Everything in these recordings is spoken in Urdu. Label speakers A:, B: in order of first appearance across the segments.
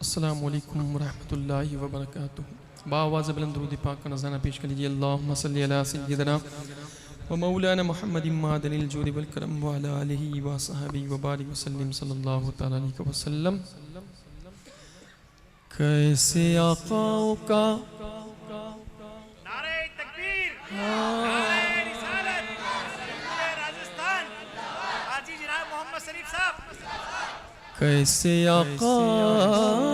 A: السلام علیکم ورحمۃ اللہ وبرکاتہ۔ بآواز بلند درود پاک کا نذرانہ پیش کر لیجیے۔ اللہم صلی علی سیدنا و مولانا محمد معدن الجود والکرم وعلی آلہ وصحبہ وبارک وسلم صلی اللہ تعالیٰ علیہ وسلم۔ کیسے آقاؤں کا
B: نعرہ تکبیر، نعرہ رسالت، راجستھان، حاجی جناب محمد شریف صاحب۔
A: کیسے آقاؤں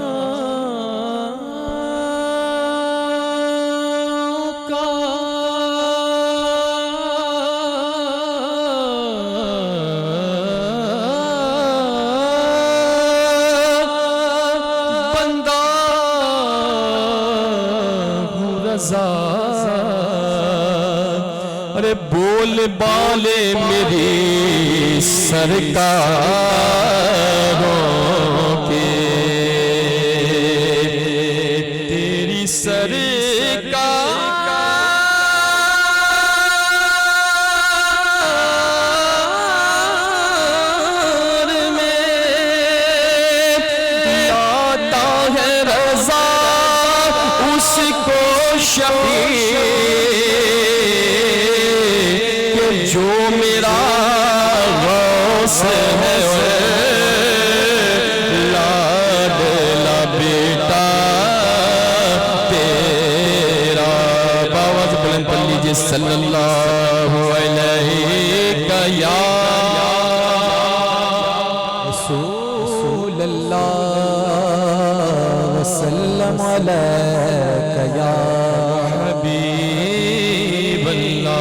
A: کا بندہ ہوں رضا، ارے بول بالے میری سرکاروں کے، تیری سرکار میں لاتا ہے رضا اس کو شفیع کہ جو میرا غوث ہے، لاڈلا بیٹا تیرا۔ باواز بلند پڑھ لیجئے صلی اللہ علیہ یا
C: رسول اللہ وسلم علیک یا
A: حبیب اللہ۔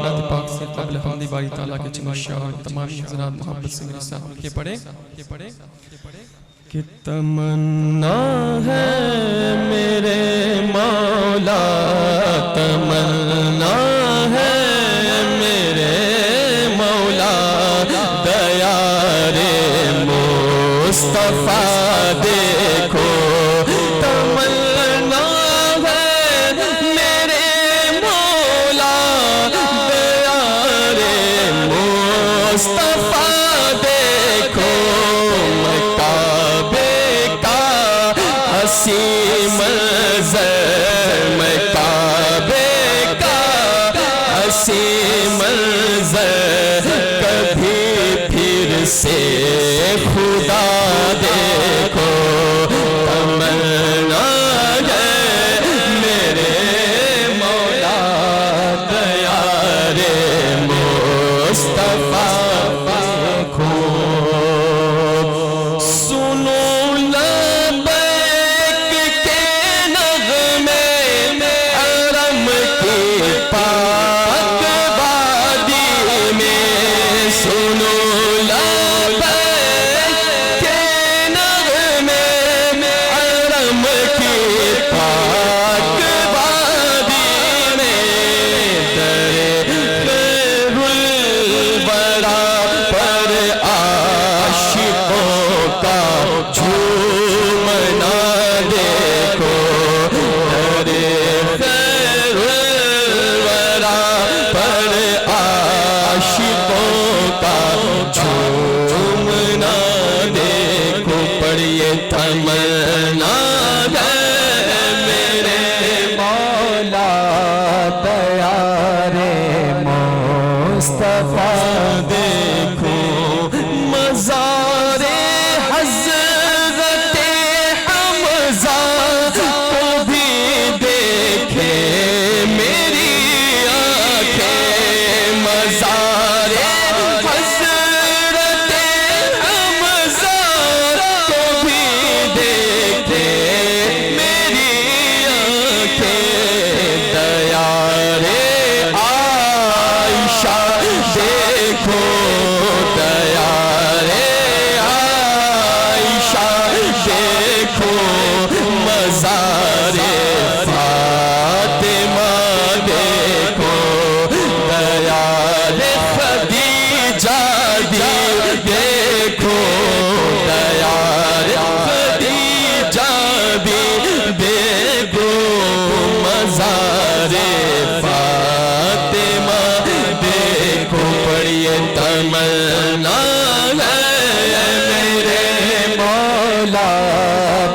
A: نعت پاک سے قبل حمد باری تعالیٰ کے چنو شاہ تمام حضرات محبت سے میرے ساتھ مل کے پڑھیں کہ تمنا ہے میرے مولا، تمنا ہے میرے مولا، دیار مصطفیٰ دیکھو، تمنا ہے میرے مولا، دیار مصطفیٰ دیکھو، میں کعبے کا حسین منظر، میں کعبے کا حسین منظر کبھی پھر سے خدا دیکھو، تمنا ہے میرے مولا، دیار مصطفیٰ دیکھو۔ سنو لبیک کے نغمے حرم کی پاک وادی میں، سنو لبیک کے نغمے حرم کی پاک وادی میں، در خیر الورا پر عاشقوں کا جھومنا دیکھو، در خیر الورا پر عاشقوں کا جھومنا دیکھو۔ پڑھیے تمنا ہے میرے
C: مولا، دیار مصطفیٰ
A: دیکھو، مزار حضرت حمزہ کو بھی دیکھے میری آنکھیں، مزار حضرت حمزہ کو بھی دیکھے
C: مولا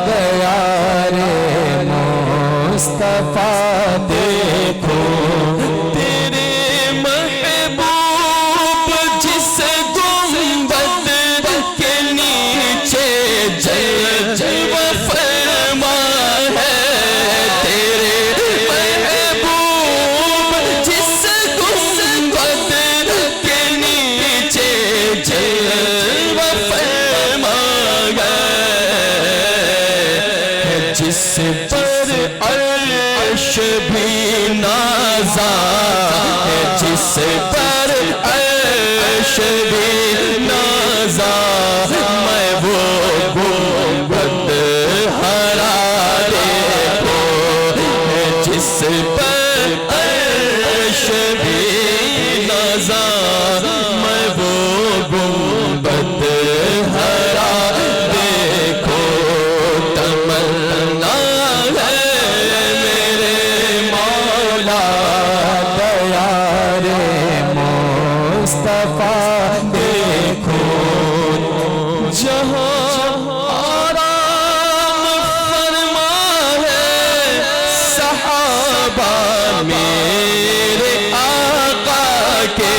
C: پیارے مصطفیٰ دیکھو تیرے محبوب جس گنبد کے نیچے جلوہ فرما ہے تیرے محبوب جس گنبد کے نیچے جلوہ فرما ہے جس پر عرش بھی نازا ہے جس پر عرش بھی نازا میں وہ گنبد ہرا دیکھو ہے جس پر عرش بھی نازا میں وہ گنبد ہرا دیکھو تمنا ہے میرے مولا پیارے مصطفیٰ دیکھو جہاں آرام فرما ہے صحابہ میرے آقا کے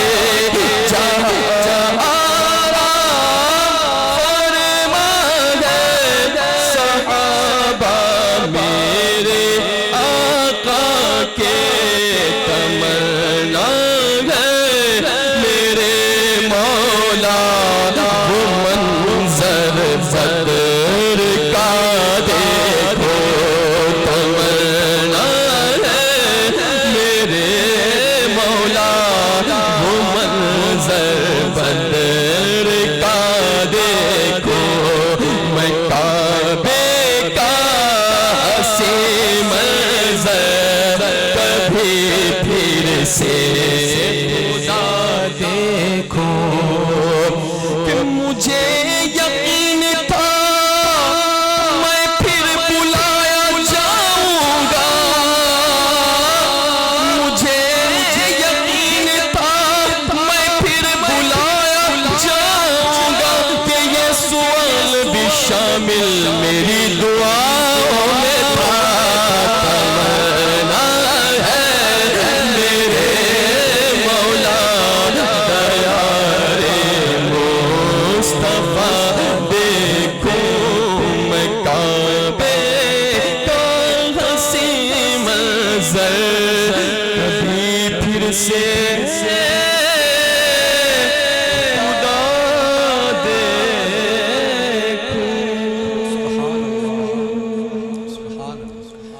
C: جہاں آرام فرما ہے صحابہ میرے آقا کے تمنا ہے میرے مولا وہ منظر بدر کا دیکھو تمنا ہے میرے مولا وہ منظر بدر کا دیکھو میں کعبے کا حسین منظر کبھی پھر سے خدا دیکھو کہ مجھے یقین تھا میں پھر بلایا جاؤں گا مجھے یقین تھا میں پھر بلایا جاؤں گا کہ یہ سوال بھی شامل میری دعاؤں میں تھا تمنا ہے میرے مولا پیارے مصطفیٰ دیکھو میں کعبے کا حسین منظر کبھی پھر سے